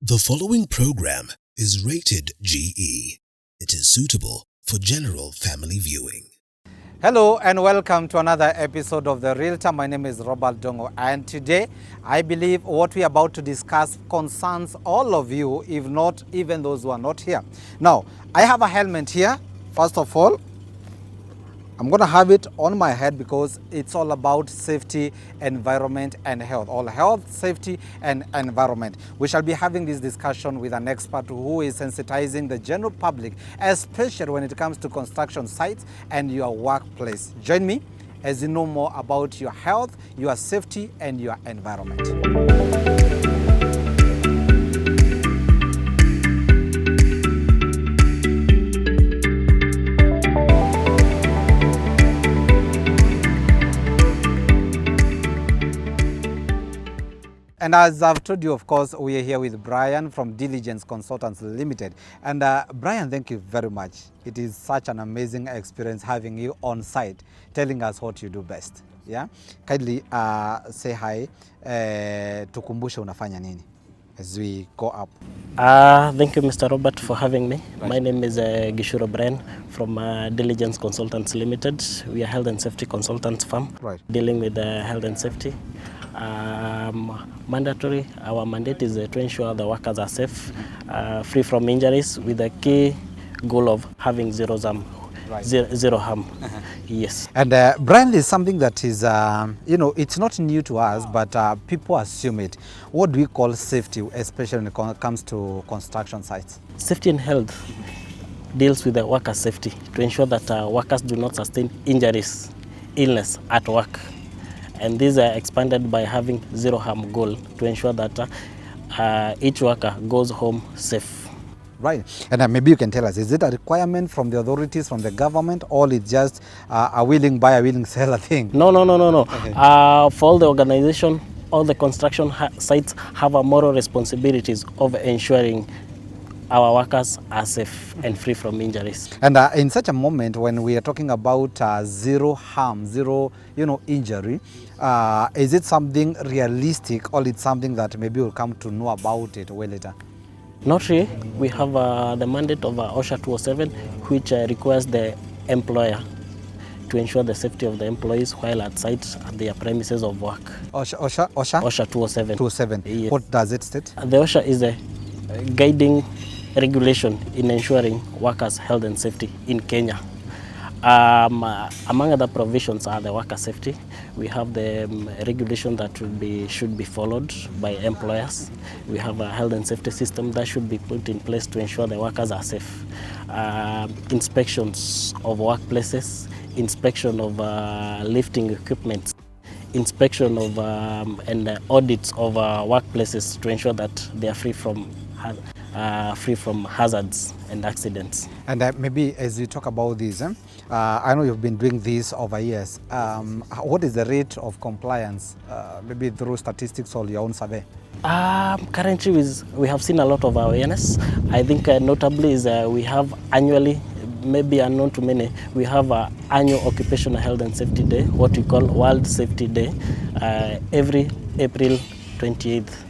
The following program is rated GE. It is suitable for general family viewing. Hello and welcome to another episode of The Realtor. My name is Robert Dongo, and today I believe what we are about to discuss concerns all of you, if not even those who are not here. Now, I have a helmet here. First of all, I'm going to have it on my head because it's all about safety, environment and health. All health, safety and environment. We shall be having this discussion with an expert who is sensitizing the general public, especially when it comes to construction sites and your workplace. Join me as you know more about your health, your safety and your environment. And as I've told you, of course, we are here with Brian from Diligence Consultants Limited. And Brian, thank you very much. It is such an amazing experience having you on site, telling us what you do best. Yeah, kindly say hi. Tukumbushe unafanya nini as we go up. Thank you, Mr. Robert, for having me. Right. My name is Gishuro Brian from Diligence Consultants Limited. We are health and safety consultants firm, right, dealing with health and safety. Mandatory, our mandate is to ensure the workers are safe, free from injuries, with the key goal of having zero harm. Right. Zero harm. Yes. And Brian, is something that is, it's not new to us, but people assume it. What do we call safety, especially when it comes to construction sites? Safety and health deals with the worker safety to ensure that workers do not sustain injuries, illness at work. And these are expanded by having zero harm goal to ensure that each worker goes home safe. Right. And maybe you can tell us, is it a requirement from the authorities, from the government, or it's just a willing buyer, willing seller thing? No. Okay. For all the organization, all the construction sites have a moral responsibilities of ensuring our workers are safe and free from injuries. And in such a moment when we are talking about zero harm, zero injury, is it something realistic, or it's something that maybe we'll come to know about it way later? Not really. We have the mandate of OSHA 207, which requires the employer to ensure the safety of the employees while at site at their premises of work. OSHA 207. 207. Yes. What does it state? The OSHA is a guiding regulation in ensuring workers' health and safety in Kenya. Among other provisions are the worker safety. We have the regulation that should be followed by employers. We have a health and safety system that should be put in place to ensure the workers are safe. Inspections of workplaces, inspection of lifting equipment, inspection of and audits of workplaces to ensure that they are free from hazards and accidents. And maybe as you talk about this, I know you've been doing this over years. What is the rate of compliance, maybe through statistics or your own survey? Currently, we have seen a lot of awareness. I think notably is we have annually, maybe unknown to many, we have an annual Occupational Health and Safety Day, what we call World Safety Day, every April 28th.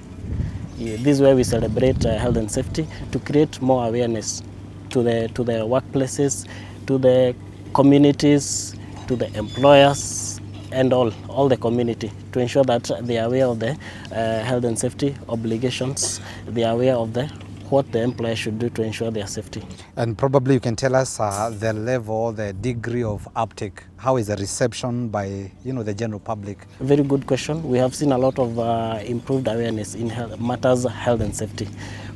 Yeah, this is where we celebrate health and safety to create more awareness to the workplaces, to the communities, to the employers, and all the community, to ensure that they are aware of the health and safety obligations. They are aware of what the employer should do to ensure their safety. And probably you can tell us the level, the degree of uptake. How is the reception by the general public? Very good question. We have seen a lot of improved awareness in matters health and safety.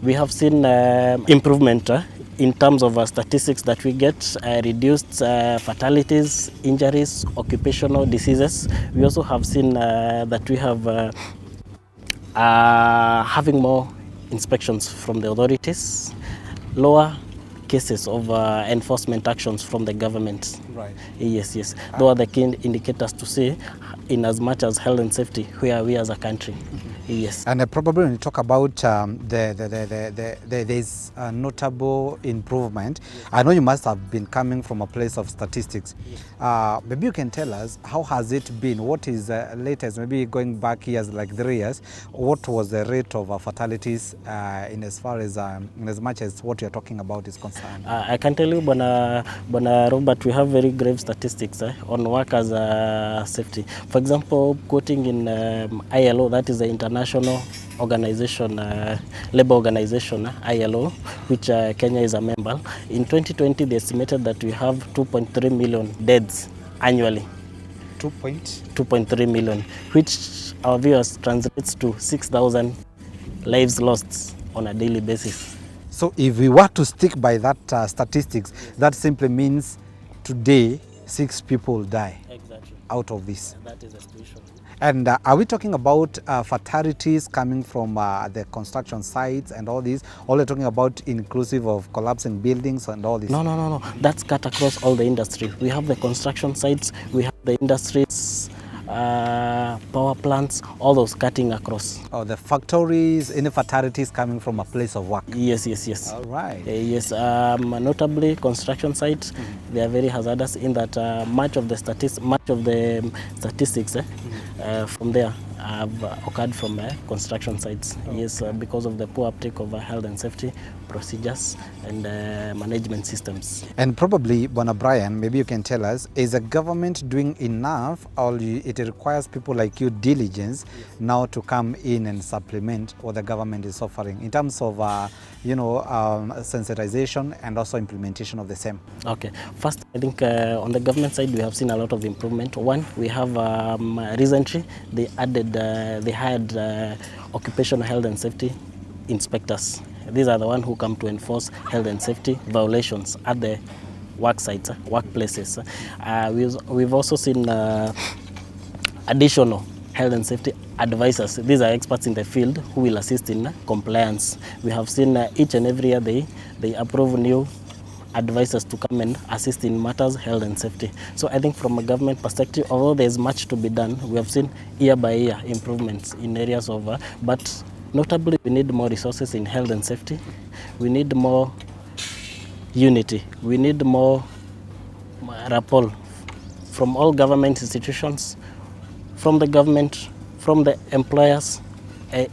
We have seen improvement in terms of statistics that we get, reduced fatalities, injuries, occupational diseases. We also have seen that we have having more inspections from the authorities, lower cases of enforcement actions from the government. Right. Yes, yes. Those are the key indicators to see in as much as health and safety, where are we as a country. Yes. And probably when you talk about there's a notable improvement, I know you must have been coming from a place of statistics. Maybe you can tell us, how has it been? What is the latest, maybe going back years, like 3 years, what was the rate of fatalities in as far as, in as much as what you're talking about is concerned? I can tell you, Bwana Robert, we have very grave statistics on workers' safety. For example, quoting in ILO, that is the International Organization, Labor Organization, ILO, which Kenya is a member. In 2020, they estimated that we have 2.3 million deaths annually. 2.3 million, which our viewers translates to 6,000 lives lost on a daily basis. So if we were to stick by that statistics, that simply means today 6 people die. Exactly. Out of this. That is the situation. And are we talking about fatalities coming from the construction sites and all these? Or we're talking about inclusive of collapsing buildings and all this? No. That's cut across all the industry. We have the construction sites, we have the industries, power plants, all those cutting across. Oh, the factories, any fatalities coming from a place of work? Yes. All right. Yes, notably construction sites, they are very hazardous in that much of the statistics from there have occurred from construction sites. Yes, because of the poor uptake of health and safety procedures and management systems. And probably, Bwana Brian, maybe you can tell us, is the government doing enough, or it requires people like you diligence now to come in and supplement what the government is offering in terms of sensitization and also implementation of the same? Okay, first I think on the government side we have seen a lot of improvement. One, we have recently they hired occupational health and safety inspectors. These are the ones who come to enforce health and safety violations at the work sites, workplaces. We've also seen additional health and safety advisors. These are experts in the field who will assist in compliance. We have seen each and every year they approve new advisors to come and assist in matters health and safety. So I think from a government perspective, although there's much to be done, we have seen year by year improvements in areas of, but notably we need more resources in health and safety. We need more unity. We need more rapport from all government institutions, from the government, from the employers,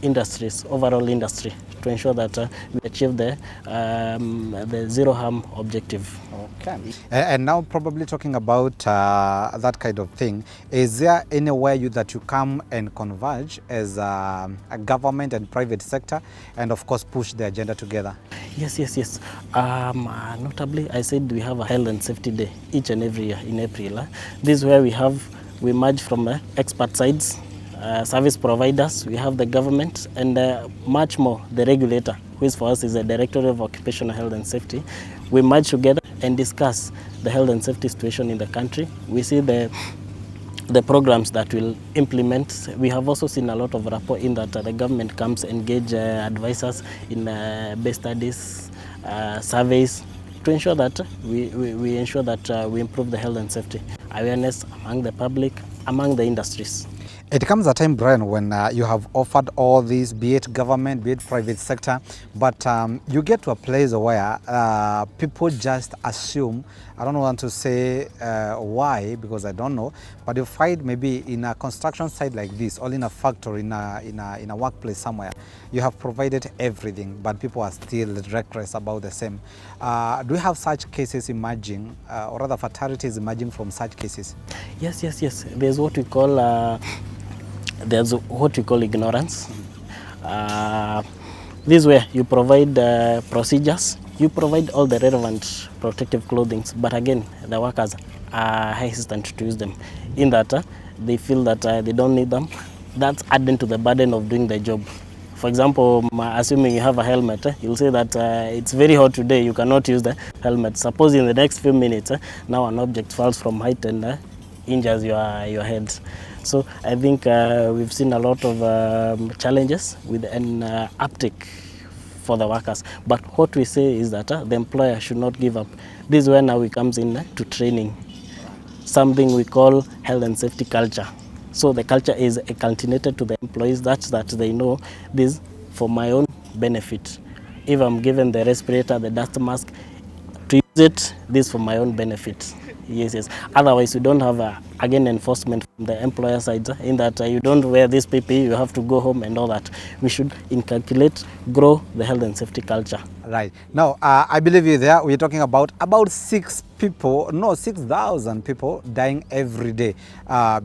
industries, overall industry, to ensure that we achieve the zero harm objective. Okay. And now probably talking about that kind of thing, is there anywhere that you come and converge as a government and private sector and of course push the agenda together? Yes. Notably, I said we have a health and safety day each and every year in April. This is where we merge from the expert sides, service providers, we have the government, and much more the regulator, which for us is the Directorate of Occupational Health and Safety. We merge together and discuss the health and safety situation in the country. We see the programs that will implement. We have also seen a lot of rapport in that the government comes engage advisors in base studies, surveys, to ensure that we ensure that we improve the health and safety awareness among the public, among the industries. It comes a time, Brian, when you have offered all these, be it government, be it private sector, but you get to a place where people just assume, I don't want to say why, because I don't know, but you find maybe in a construction site like this, or in a factory, in a workplace somewhere, you have provided everything, but people are still reckless about the same. Do you have such cases emerging, or rather fatalities emerging from such cases? Yes. There's what we call ignorance. This way you provide procedures, you provide all the relevant protective clothing, but again the workers are hesitant to use them in that they feel that they don't need them. That's adding to the burden of doing the job. For example, assuming you have a helmet, you'll say that it's very hot today, you cannot use the helmet. Suppose in the next few minutes, now an object falls from height and injures your head. So I think we've seen a lot of challenges with an uptick for the workers. But what we say is that the employer should not give up. This is where now we comes in to training, something we call health and safety culture. So the culture is cultivated to the employees that they know this for my own benefit. If I'm given the respirator, the dust mask, to use it, this for my own benefit. Yes. Otherwise, we don't have, again, enforcement from the employer side in that you don't wear this PPE, you have to go home and all that. We should inculcate, grow the health and safety culture. Right. Now, I believe you there. We're talking about 6,000 people dying every day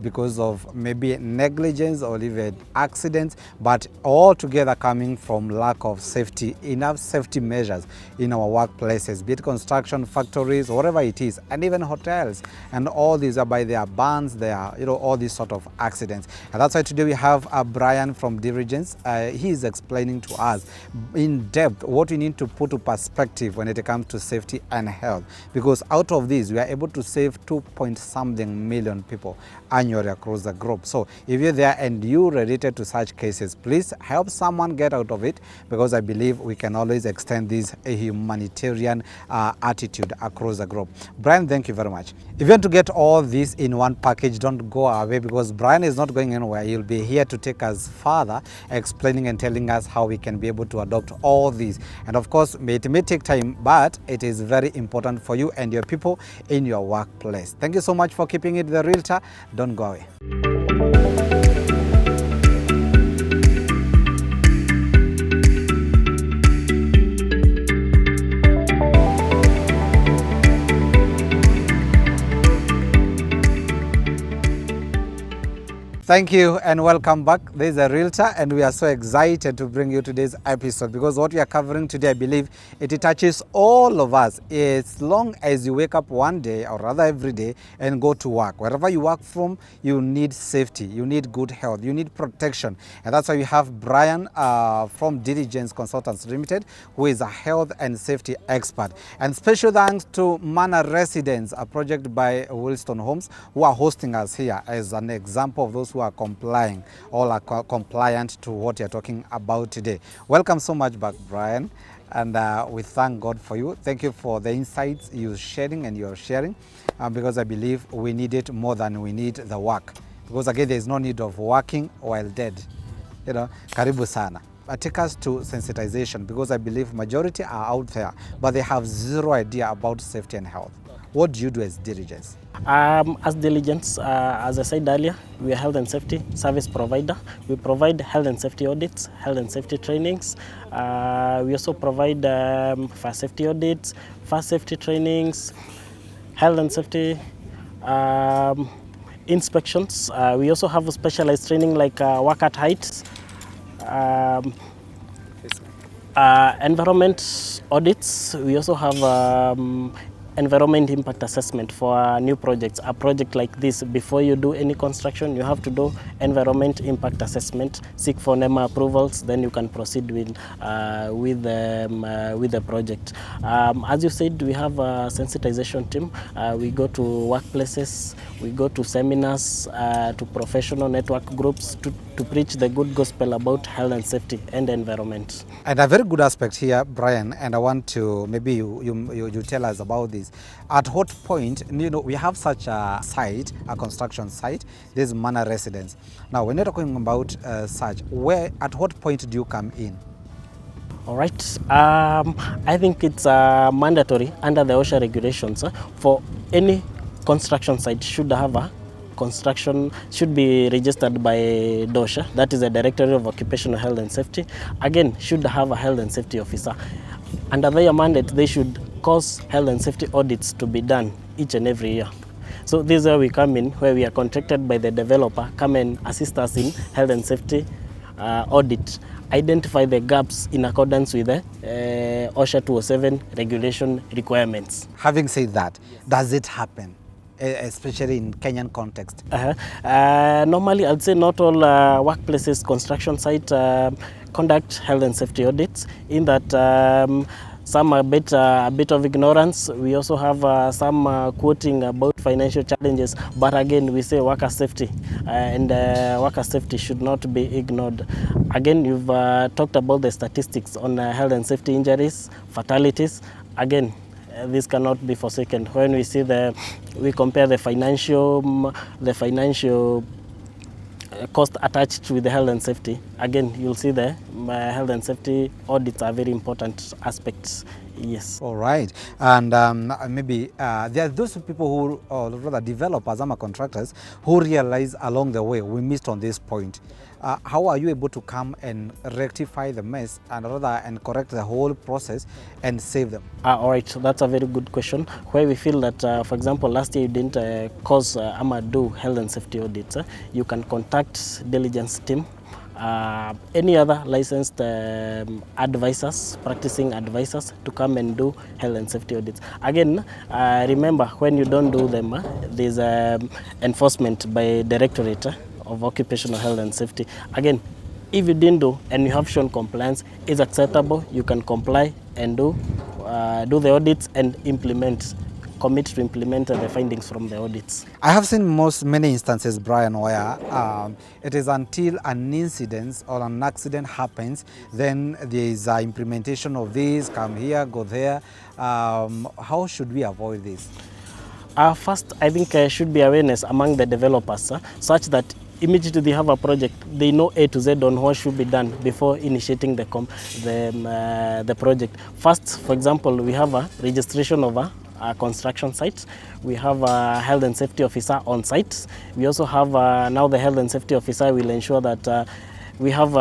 because of maybe negligence or even accidents, but all together coming from lack of safety, enough safety measures in our workplaces, be it construction, factories, whatever it is, and even hotels. And all these are by their bans, all these sort of accidents. And that's why today we have Brian from Diligence. He is explaining to us in depth what we need to put to perspective when it comes to safety and health, because out of this we are able to save 2-point-something million people annually across the globe. So if you're there and you related to such cases, please help someone get out of it, because I believe we can always extend this humanitarian attitude across the globe. Brian, thank you very much. If you want to get all this in one package, don't go away, because Brian is not going anywhere. He'll be here to take us further, explaining and telling us how we can be able to adopt all these. And of course, it may take time, but it is very important for you and your people in your workplace. Thank you so much for keeping it the Realtor. Don't go away. Thank you and welcome back. This is a Realtor and we are so excited to bring you today's episode, because what we are covering today, I believe it touches all of us as long as you wake up one day, or rather every day, and go to work. Wherever you work from, you need safety, you need good health, you need protection. And that's why we have Brian from Diligence Consultants Limited, who is a health and safety expert. And special thanks to Manor Residence, a project by Wilston Homes, who are hosting us here as an example of those who are complying, all are compliant to what you're talking about today. Welcome so much back, Brian, and we thank God for you. Thank you for the insights you're sharing, because I believe we need it more than we need the work, because again, there's no need of working while dead. Karibu sana. Take us to sensitization, because I believe majority are out there, but they have zero idea about safety and health. What do you do as Diligence? As Diligence, as I said earlier, we are health and safety service provider. We provide health and safety audits, health and safety trainings. We also provide fire safety audits, fire safety trainings, health and safety inspections. We also have a specialized training like work at heights, environment audits. We also have environment impact assessment for new projects. A project like this, before you do any construction, you have to do environment impact assessment, seek for NEMA approvals, then you can proceed with the project. As you said, we have a sensitization team. We go to workplaces, we go to seminars, to professional network groups to preach the good gospel about health and safety and environment. And a very good aspect here, Brian, and I want to, maybe you tell us about this. At what point, we have such a site, a construction site, this is Manor Residence. Now, when you're talking about such, at what point do you come in? All right. I think it's mandatory under the OSHA regulations for any construction site should have a construction, should be registered by DOSHA, that is the Directorate of Occupational Health and Safety. Again, should have a health and safety officer. Under their mandate, they should cause health and safety audits to be done each and every year. So this is where we come in, where we are contracted by the developer, come and assist us in health and safety audit, identify the gaps in accordance with the OSHA 207 regulation requirements. Having said that, does it happen, especially in Kenyan context? Normally, I'd say not all workplaces, construction site conduct health and safety audits, in that some a bit of ignorance. We also have some quoting about financial challenges, but again we say worker safety, and worker safety should not be ignored. Again, you've talked about the statistics on health and safety injuries, fatalities. Again, this cannot be forsaken. When we see we compare the financial cost attached with the health and safety. Again, you'll see the health and safety audits are very important aspects. Yes. All right. And maybe there are those people who, or rather developers, contractors, who realize along the way we missed on this point. How are you able to come and rectify the mess and correct the whole process and save them? All right, that's a very good question. Where we feel that, for example, last year you didn't do health and safety audits, you can contact diligence team. Any other licensed advisors, practicing advisors, to come and do health and safety audits. Again, remember, when you don't do them, there's enforcement by Directorate of Occupational Health and Safety. Again, if you didn't do and you have shown compliance, it's acceptable. You can comply and do the audits and commit to implement the findings from the audits. I have seen many instances, Brian, where it is until an incident or an accident happens, then there is implementation of this, come here, go there. How should we avoid this? First, I think there should be awareness among the developers, such that immediately they have a project, they know A to Z on what should be done before initiating the project. First, for example, we have a registration of a construction site. We have a health and safety officer on site. We also have now the health and safety officer will ensure that we have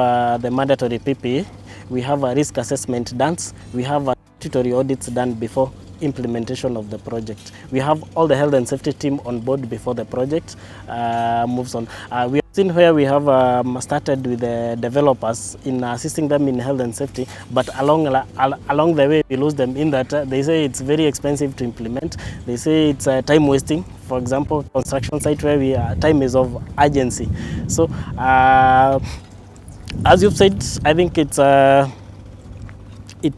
the mandatory PPE. We have a risk assessment done. We have a statutory audits done before implementation of the project. We have all the health and safety team on board before the project moves on. We have seen where we have started with the developers in assisting them in health and safety, but along the way we lose them in that they say it's very expensive to implement. They say it's time wasting. For example, construction site where time is of urgency. So as you've said, I think it's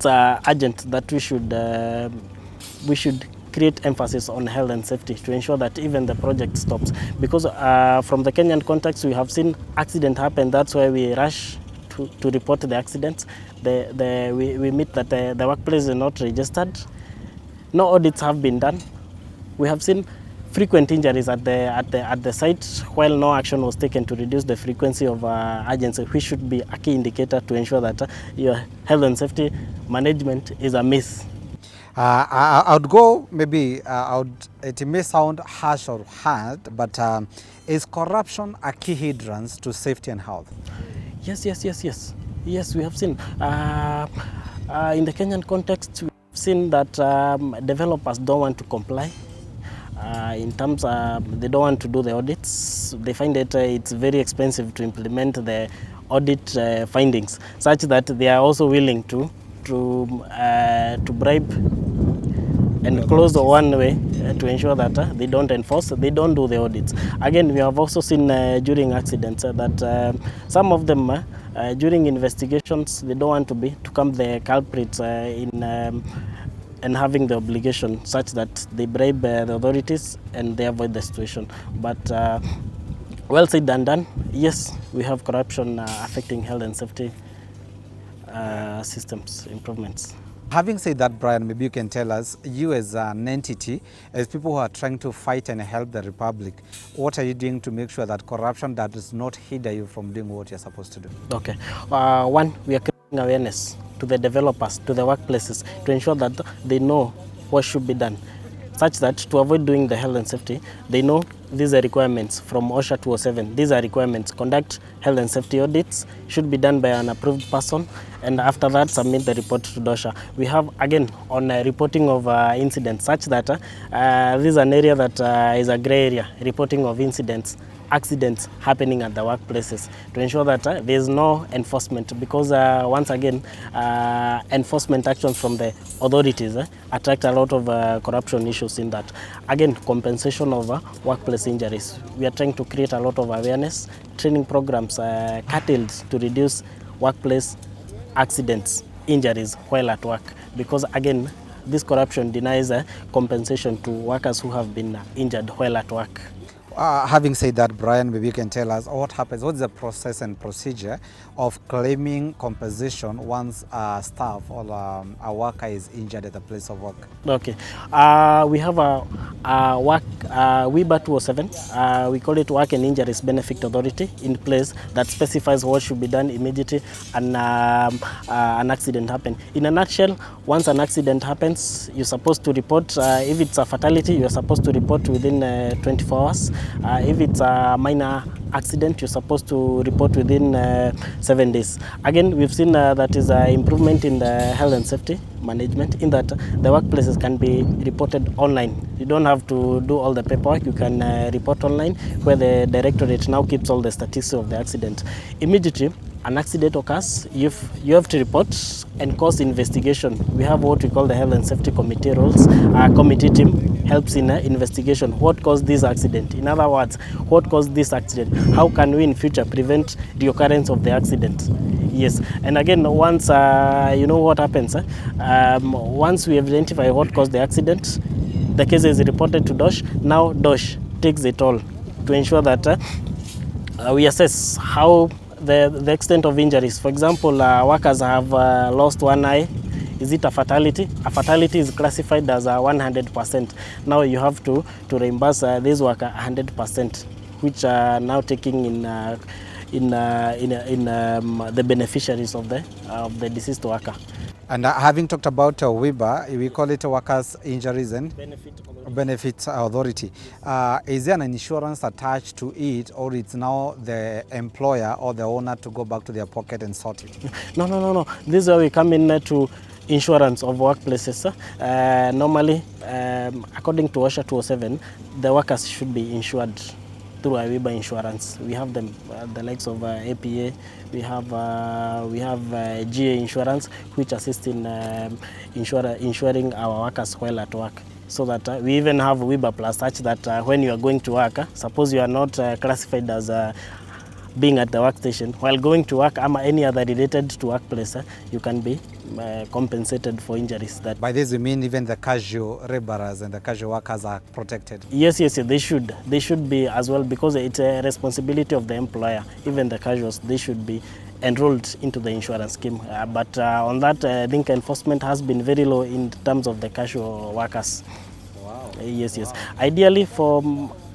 urgent that we should create emphasis on health and safety to ensure that even the project stops. Because from the Kenyan context, we have seen accident happen. That's why we rush to report the accidents. We meet that the workplace is not registered. No audits have been done. We have seen frequent injuries at the site while no action was taken to reduce the frequency of urgency, which should be a key indicator to ensure that your health and safety management is a myth. I would go, maybe it may sound harsh or hard, but is corruption a key hindrance to safety and health? Yes. Yes, we have seen. In the Kenyan context, we have seen that developers don't want to comply. In terms they don't want to do the audits. They find that it's very expensive to implement the audit findings, such that they are also willing to bribe and close the one way to ensure that they don't enforce, they don't do the audits. Again, we have also seen during accidents that some of them during investigations, they don't want to come the culprits and having the obligation, such that they bribe the authorities and they avoid the situation. But well said and done. Yes, we have corruption affecting health and safety systems improvements. Having said that, Brian, maybe you can tell us, you as an entity, as people who are trying to fight and help the Republic, what are you doing to make sure that corruption does not hinder you from doing what you're supposed to do? Okay. One, we are creating awareness to the developers, to the workplaces, to ensure that they know what should be done, such that to avoid doing the health and safety, they know these are requirements from OSHA 207. These are requirements. Conduct health and safety audits, should be done by an approved person, and after that submit the report to OSHA. We have again on reporting of incidents, such that this is an area that is a gray area, reporting of incidents, accidents happening at the workplaces, to ensure that there is no enforcement, because once again enforcement actions from the authorities attract a lot of corruption issues in that. Again, compensation of workplace injuries. We are trying to create a lot of awareness, training programs curtailed to reduce workplace accidents injuries while at work, because again, this corruption denies compensation to workers who have been injured while at work. Having said that, Brian, maybe you can tell us what happens, what's the process and procedure of claiming compensation once a staff or a worker is injured at the place of work? Okay, we have a work WIBA 207. We call it Work and Injuries Benefit Authority in place that specifies what should be done immediately and an accident happen. In a nutshell, once an accident happens, you're supposed to report. If it's a fatality, you're supposed to report within 24 hours. If it's a minor accident, you're supposed to report within 7 days. Again, we've seen that is an improvement in the health and safety management, in that the workplaces can be reported online. You don't have to do all the paperwork. You can report online, where the directorate now keeps all the statistics of the accident. Immediately an accident occurs, you have to report and cause investigation. We have what we call the health and safety committee roles. Our committee team helps in investigation. What caused this accident? In other words, what caused this accident? How can we in future prevent the occurrence of the accident? Yes, and again, once you know what happens, once we identify what caused the accident, the case is reported to DOSH. Now DOSH takes it all to ensure that we assess how the extent of injuries. For example, workers have lost one eye. Is it a fatality? A fatality is classified as 100%. Now you have to reimburse this worker 100%, which are now taking in the beneficiaries of the deceased worker. And having talked about WIBA, we call it Workers' Injuries and Benefits Authority. Is there an insurance attached to it, or it's now the employer or the owner to go back to their pocket and sort it? No. This is where we come in to insurance of workplaces. Normally, according to OSHA 207, the workers should be insured through a WIBA insurance. We have them, the likes of APA. We have GA insurance, which assists in insuring our workers while at work. So that we even have WIBA Plus, such that when you are going to work, suppose you are not classified as being at the workstation, while going to work or any other related to workplace, you can be compensated for injuries. That by this you mean even the casual laborers and the casual workers are protected? Yes, they should. They should be as well, because it's a responsibility of the employer. Even the casuals, they should be enrolled into the insurance scheme. But on that, I think enforcement has been very low in terms of the casual workers. Wow. Yes. Ideally, for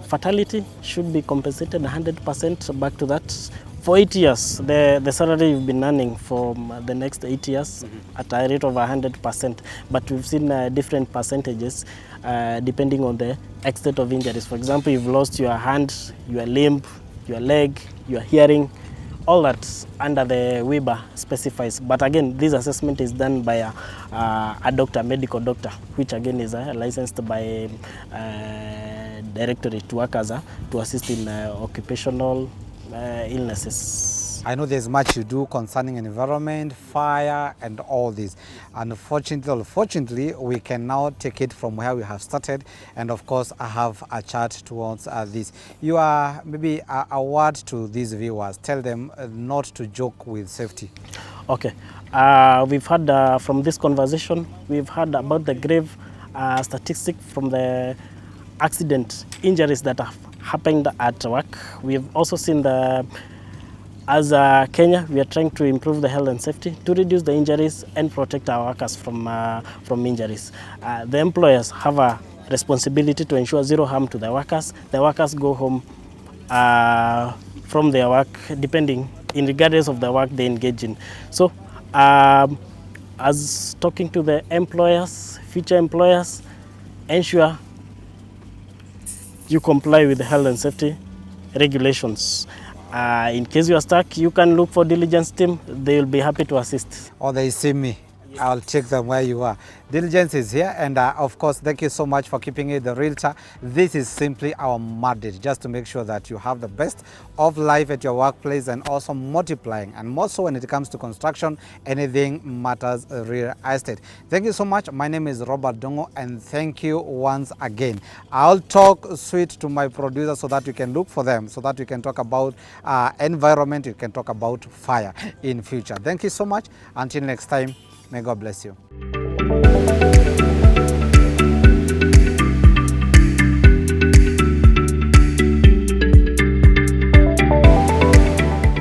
fatality, should be compensated 100% back to that. For 8 years, the salary you've been earning for the next 8 years at a rate of 100%. But we've seen different percentages depending on the extent of injuries. For example, you've lost your hand, your limb, your leg, your hearing. All that under the WIBA specifies. But again, this assessment is done by a doctor, medical doctor, which again is licensed by directorate to work as to assist in occupational illnesses. I know there's much you do concerning environment, fire, and all this. Unfortunately, we can now take it from where we have started, and of course, I have a chat towards this. You are maybe a word to these viewers. Tell them not to joke with safety. Okay, we've had from this conversation, we've heard about the grave statistic from the accident injuries that have happened at work. We've also seen as Kenya, we are trying to improve the health and safety to reduce the injuries and protect our workers from injuries. The employers have a responsibility to ensure zero harm to the workers. The workers go home from their work, depending in regardless of the work they engage in. So, as talking to the employers, future employers, ensure you comply with the health and safety regulations. In case you are stuck, you can look for diligence team. They will be happy to assist. Or they see me. I'll take them where you are. Diligence is here, and of course, thank you so much for keeping it the realtor. This is simply our mandate, just to make sure that you have the best of life at your workplace, and also multiplying, and more so when it comes to construction, anything matters real estate. Thank you so much. My name is Robert Dongo, and thank you once again. I'll talk sweet to my producer so that we can look for them, so that we can talk about environment, we can talk about fire in future. Thank you so much. Until next time, May God bless you.